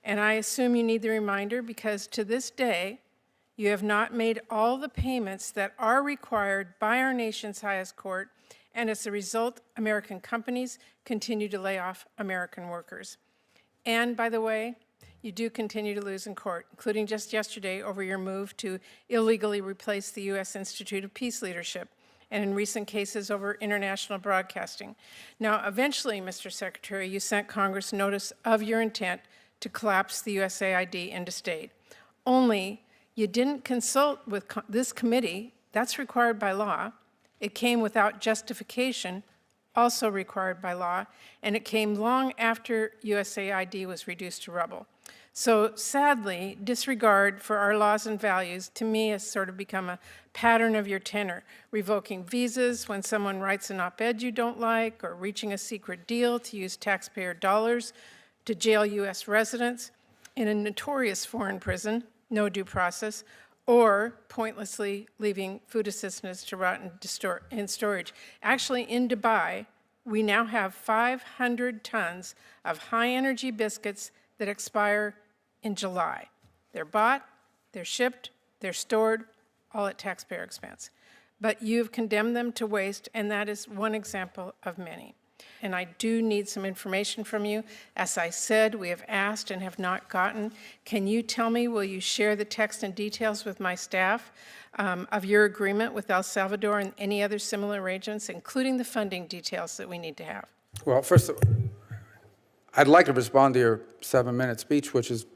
And I assume you need the reminder because to this day, you have not made all the payments that are required by our nation's highest court, and as a result, American companies continue to lay off American workers. And by the way, you do continue to lose in court, including just yesterday over your move to illegally replace the U.S. Institute of Peace Leadership, and in recent cases over international broadcasting. Now, eventually, Mr. Secretary, you sent Congress notice of your intent to collapse the USAID into state. Only you didn't consult with this committee. That's required by law. It came without justification, also required by law, and it came long after USAID was reduced to rubble. So sadly, disregard for our laws and values, to me, has sort of become a pattern of your tenor, revoking visas when someone writes an op-ed you don't like, or reaching a secret deal to use taxpayer dollars to jail U.S. residents in a notorious foreign prison, no due process, or pointlessly leaving food assistance to rot in storage. Actually, in Dubai, we now have 500 tons of high-energy biscuits that expire in July. They're bought, they're shipped, they're stored, all at taxpayer expense. But you've condemned them to waste, and that is one example of many. And I do need some information from you. As I said, we have asked and have not gotten. Can you tell me, will you share the text and details with my staff of your agreement with El Salvador and any other similar arrangements, including the funding details that we need to have? Well, first, I'd like to respond to your 7-minute speech, which is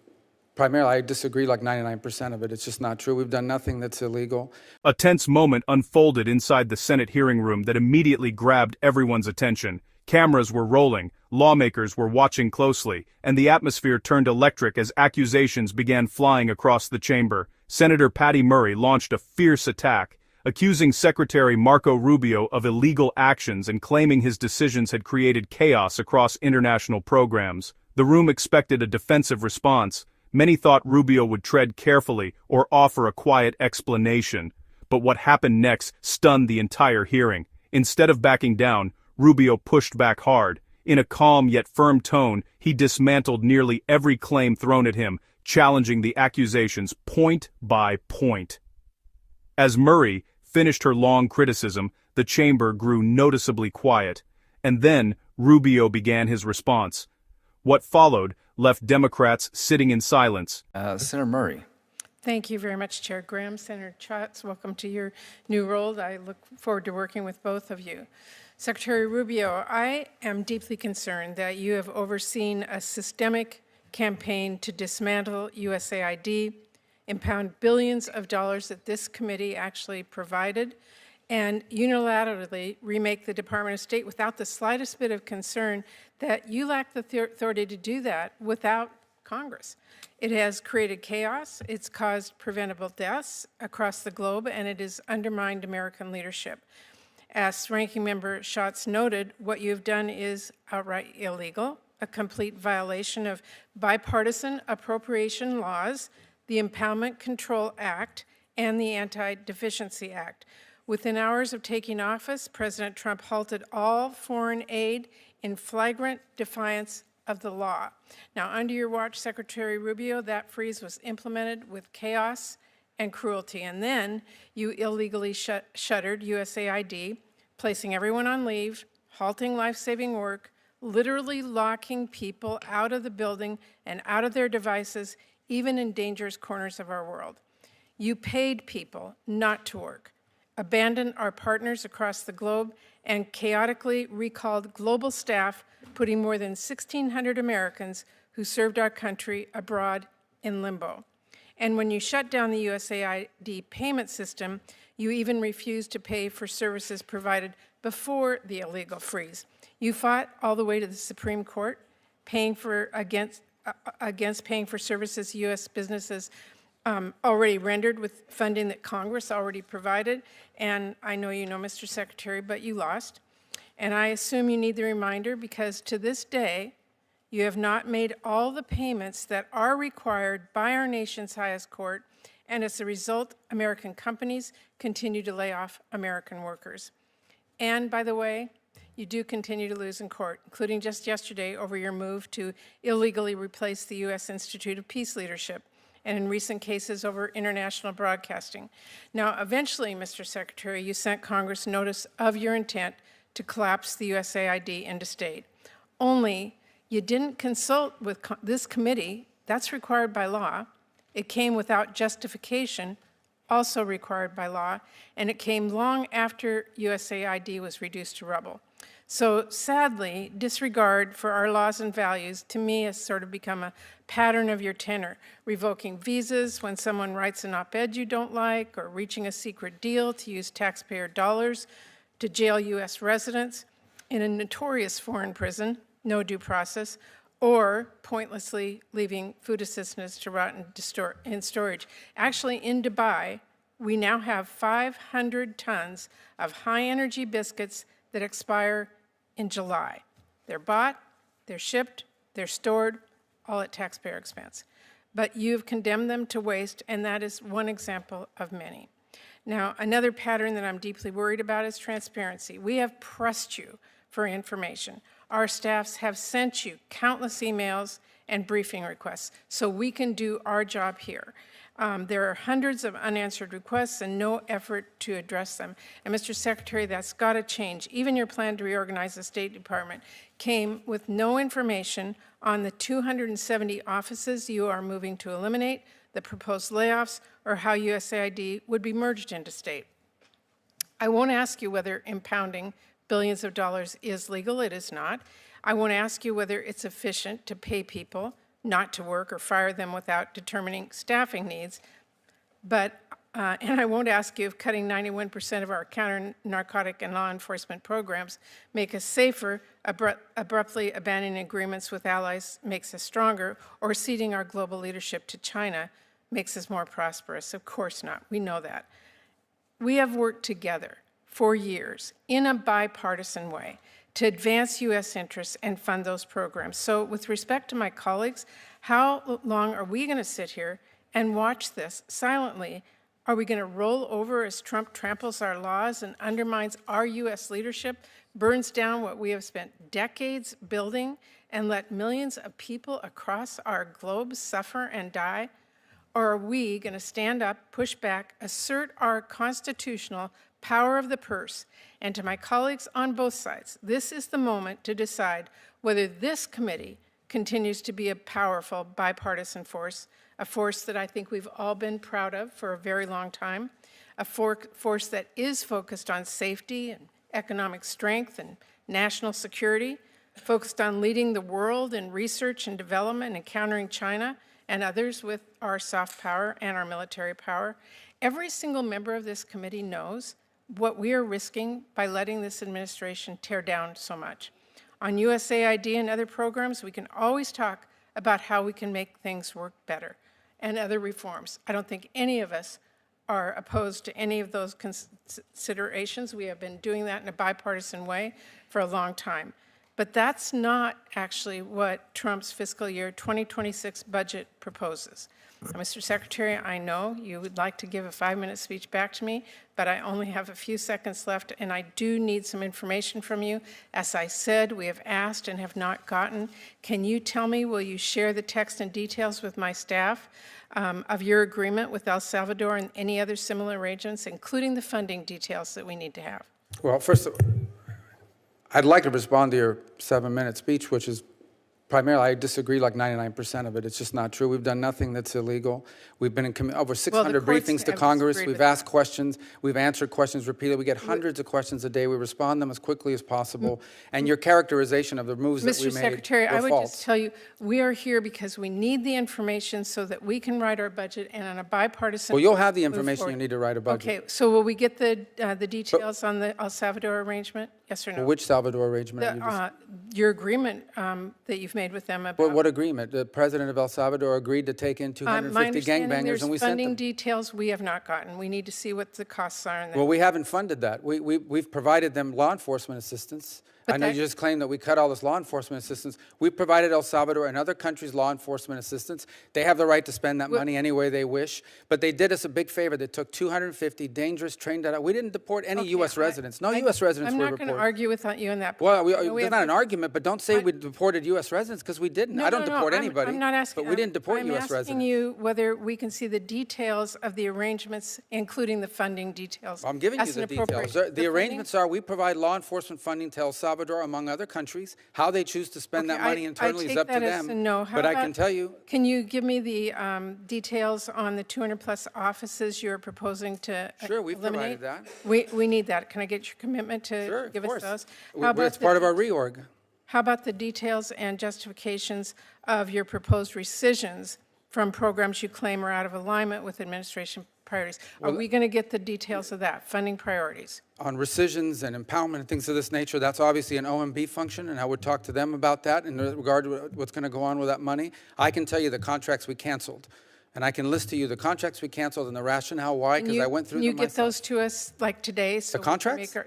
primarily, I disagree like 99% of it. It's just not true. We've done nothing that's illegal. A tense moment unfolded inside the Senate hearing room that immediately grabbed everyone's attention. Cameras were rolling, lawmakers were watching closely, and the atmosphere turned electric as accusations began flying across the chamber. Senator Patty Murray launched a fierce attack, accusing Secretary Marco Rubio of illegal actions and claiming his decisions had created chaos across international programs. The room expected a defensive response. Many thought Rubio would tread carefully or offer a quiet explanation. But what happened next stunned the entire hearing. Instead of backing down, Rubio pushed back hard. In a calm yet firm tone, he dismantled nearly every claim thrown at him, challenging the accusations point by point. As Murray finished her long criticism, the chamber grew noticeably quiet, and then Rubio began his response. What followed left Democrats sitting in silence. Senator Murray. Thank you very much, Chair Graham. Senator Schatz, welcome to your new role. I look forward to working with both of you. Secretary Rubio, I am deeply concerned that you have overseen a systemic campaign to dismantle USAID, impound billions of dollars that this committee actually provided, and unilaterally remake the Department of State without the slightest bit of concern that you lack the authority to do that without Congress. It has created chaos, it's caused preventable deaths across the globe, and it has undermined American leadership. As Ranking Member Schatz noted, what you've done is outright illegal, a complete violation of bipartisan appropriation laws, the Impoundment Control Act, and the Anti-Deficiency Act. Within hours of taking office, President Trump halted all foreign aid in flagrant defiance of the law. Now, under your watch, Secretary Rubio, that freeze was implemented with chaos and cruelty. And then you illegally shuttered USAID, placing everyone on leave, halting life-saving work, literally locking people out of the building and out of their devices, even in dangerous corners of our world. You paid people not to work, abandoned our partners across the globe, and chaotically recalled global staff, putting more than 1,600 Americans who served our country abroad in limbo. And when you shut down the USAID payment system, you even refused to pay for services provided before the illegal freeze. You fought all the way to the Supreme Court, against paying for services U.S. businesses already rendered with funding that Congress already provided. And I know you know, Mr. Secretary, but you lost. And I assume you need the reminder because to this day, you have not made all the payments that are required by our nation's highest court, and as a result, American companies continue to lay off American workers. And by the way, you do continue to lose in court, including just yesterday over your move to illegally replace the U.S. Institute of Peace Leadership, and in recent cases over international broadcasting. Now, eventually, Mr. Secretary, you sent Congress notice of your intent to collapse the USAID into state. Only you didn't consult with this committee. That's required by law. It came without justification, also required by law, and it came long after USAID was reduced to rubble. So sadly, disregard for our laws and values, to me, has sort of become a pattern of your tenor, revoking visas when someone writes an op-ed you don't like, or reaching a secret deal to use taxpayer dollars to jail U.S. residents in a notorious foreign prison, no due process, or pointlessly leaving food assistance to rot in storage. Actually, in Dubai, we now have 500 tons of high-energy biscuits that expire in July. They're bought, they're shipped, they're stored, all at taxpayer expense. But you've condemned them to waste, and that is one example of many. Now, another pattern that I'm deeply worried about is transparency. We have pressed you for information. Our staffs have sent you countless emails and briefing requests so we can do our job here. There are hundreds of unanswered requests and no effort to address them. And Mr. Secretary, that's got to change. Even your plan to reorganize the State Department came with no information on the 270 offices you are moving to eliminate, the proposed layoffs, or how USAID would be merged into state. I won't ask you whether impounding billions of dollars is legal. It is not. I won't ask you whether it's efficient to pay people not to work or fire them without determining staffing needs. But, and I won't ask you if cutting 91% of our counter-narcotic and law enforcement programs make us safer, abruptly abandoning agreements with allies makes us stronger, or ceding our global leadership to China makes us more prosperous. Of course not. We know that. We have worked together for years in a bipartisan way to advance U.S. interests and fund those programs. So with respect to my colleagues, how long are we going to sit here and watch this silently? Are we going to roll over as Trump tramples our laws and undermines our U.S. leadership, burns down what we have spent decades building, and let millions of people across our globe suffer and die? Or are we going to stand up, push back, assert our constitutional power of the purse? And to my colleagues on both sides, this is the moment to decide whether this committee continues to be a powerful bipartisan force, a force that I think we've all been proud of for a very long time, a force that is focused on safety and economic strength and national security, focused on leading the world in research and development and countering China and others with our soft power and our military power. Every single member of this committee knows what we are risking by letting this administration tear down so much. On USAID and other programs, we can always talk about how we can make things work better and other reforms. I don't think any of us are opposed to any of those considerations. We have been doing that in a bipartisan way for a long time. But that's not actually what Trump's fiscal year 2026 budget proposes. Now, Mr. Secretary, I know you would like to give a 5-minute speech back to me, but I only have a few seconds left, and I do need some information from you. As I said, we have asked and have not gotten. Can you tell me, will you share the text and details with my staff of your agreement with El Salvador and any other similar arrangements, including the funding details that we need to have? Well, first, I'd like to respond to your 7-minute speech, which is primarily, I disagree like 99% of it. It's just not true. We've done nothing that's illegal. We've been in over 600 briefings to Congress. We've asked questions. We've answered questions repeatedly. We get hundreds of questions a day. We respond them as quickly as possible. And your characterization of the moves that we made Mr. Secretary, I would false. just tell you, we are here because we need the information so that we can write our budget and on a bipartisan. Well, you'll have the information you need to write a budget. Okay, so will we get the details on the El Salvador arrangement? Yes or no? Well, which Salvador arrangement? Your agreement that you've made with them about. Well, what agreement? The president of El Salvador agreed to take in 250 gangbangers, and we sent funding them. details we have not gotten. We need to see what the costs are. Well, we haven't funded that. We've provided them law enforcement assistance, I know you just claimed that we cut all this law enforcement assistance. We provided El Salvador and other countries law enforcement assistance. They have the right to spend that money any way they wish. But they did us a big favor. They took 250 dangerous trained out. We didn't deport any U.S. residents. No U.S. residents were I'm not going to reported. argue with you on that. Well, We it's have not an to- argument, but don't say we deported U.S. residents because we didn't. I don't deport anybody. I'm not asking. But we didn't deport U.S. I'm asking residents. you whether we can see the details of the arrangements, including the funding details. I'm giving you as the an details. appropriation. The arrangements are we provide law enforcement funding to El Salvador, among other countries. How they choose to spend that money internally is up to them. But I can tell you, Can you give me the details on the 200-plus offices you're proposing to Sure, we've eliminate? provided We need that. Can I get your commitment to sure, of give us course. those? It's part of our reorg. How about the details and justifications of your proposed rescissions from programs you claim are out of alignment with administration priorities? Are we going to get the details of that, funding priorities? On rescissions and impoundment and things of this nature, that's obviously an OMB function, and I would talk to them about that in regard to what's going to go on with that money. I can tell you the contracts we canceled, and I can list to you the contracts we canceled and the rationale why, because I went through them Can you get myself. those to us, like today? So The contracts?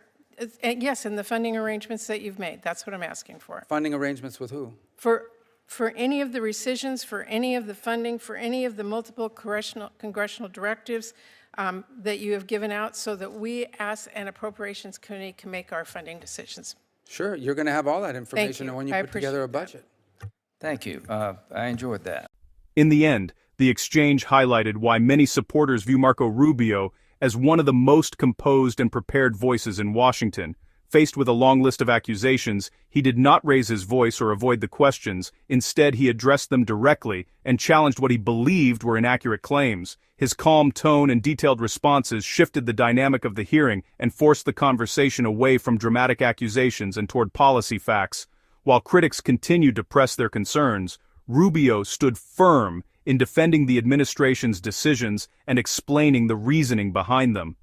Yes, and the funding arrangements that you've made. That's what I'm asking for. Funding arrangements with who? For any of the rescissions, for any of the funding, for any of the multiple congressional directives that you have given out so that we as an appropriations committee can make our funding decisions. Sure, you're going to have all that information you. when you I put together a appreciate budget. Thank you. I enjoyed that. In the end, the exchange highlighted why many supporters view Marco Rubio as one of the most composed and prepared voices in Washington. Faced with a long list of accusations, he did not raise his voice or avoid the questions. Instead, he addressed them directly and challenged what he believed were inaccurate claims. His calm tone and detailed responses shifted the dynamic of the hearing and forced the conversation away from dramatic accusations and toward policy facts. While critics continued to press their concerns, Rubio stood firm in defending the administration's decisions and explaining the reasoning behind them.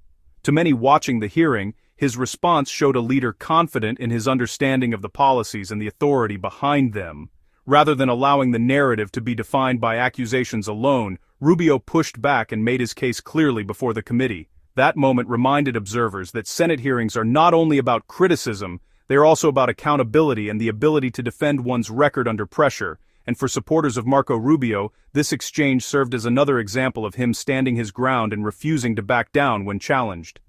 To many watching the hearing, his response showed a leader confident in his understanding of the policies and the authority behind them. Rather than allowing the narrative to be defined by accusations alone, Rubio pushed back and made his case clearly before the committee. That moment reminded observers that Senate hearings are not only about criticism, they are also about accountability and the ability to defend one's record under pressure. And for supporters of Marco Rubio, this exchange served as another example of him standing his ground and refusing to back down when challenged.